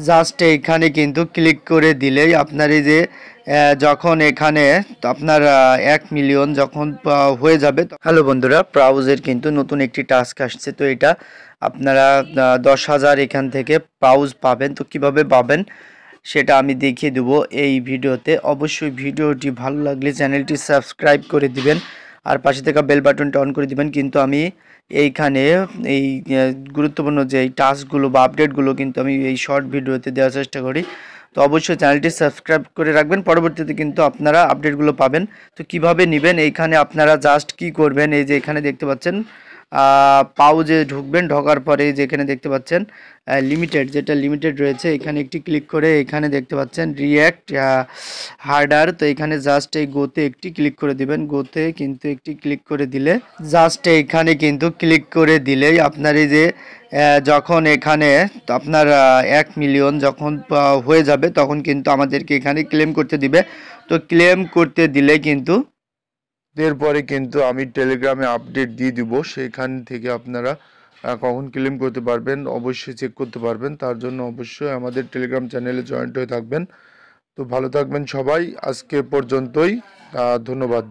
Just এইখানে কিন্তু click করে দিলেই আপনার এই যে যখন এখানে আপনার 1 মিলিয়ন যখন হয়ে যাবে। হ্যালো বন্ধুরা, ব্রাউজের কিন্তু নতুন একটি টাস্ক আসছে। তো এটা আপনারা 10,000 এখান থেকে ব্রাউজ পাবেন। তো কিভাবে পাবেন সেটা আমি দেখিয়ে দেবো এই ভিডিওতে। অবশ্যই ভিডিওটি ভালো লাগলে চ্যানেলটি সাবস্ক্রাইব করে দিবেন আর পাশে থাকা বেল বাটনটা অন করে দিবেন। কিন্তু আমি এইখানে এই গুরুত্বপূর্ণ যে এই টাস্কগুলো বা আপডেটগুলো কিন্তু আমি এই শর্ট ভিডিওতে দেওয়ার চেষ্টা করি। তো অবশ্যই চ্যানেলটি সাবস্ক্রাইব করে রাখবেন, পরবর্তীতে কিন্তু আপনারা আপডেটগুলো পাবেন। তো কিভাবে নেবেন, এইখানে আপনারা জাস্ট কি করবেন, এই যে এখানে দেখতে পাচ্ছেন পাউজে ঢুকবেন। ঢোকার পরে যেখানে দেখতে পাচ্ছেন লিমিটেড, যেটা লিমিটেড রয়েছে এখানে একটি ক্লিক করে এখানে দেখতে পাচ্ছেন রিয়্যাক্ট হার্ডার। তো এখানে জাস্ট এই গোতে একটি ক্লিক করে দিবেন। গোতে কিন্তু একটি ক্লিক করে দিলে জাস্ট এইখানে কিন্তু ক্লিক করে দিলেই আপনার এই যে যখন এখানে আপনার 1 মিলিয়ন যখন হয়ে যাবে তখন কিন্তু আমাদেরকে এখানে ক্লেম করতে দিবে। তো ক্লেম করতে দিলে কিন্তু এরপরে কিন্তু আমি টেলিগ্রামে আপডেট দিয়ে দিব, সেখান থেকে আপনারা কখন ক্লেম করতে পারবেন অবশ্যই চেক করতে পারবেন। তার জন্য অবশ্যই আমাদের টেলিগ্রাম চ্যানেলে জয়েন্ট হয়ে থাকবেন। তো ভালো থাকবেন সবাই, আজকে পর্যন্তই, ধন্যবাদ।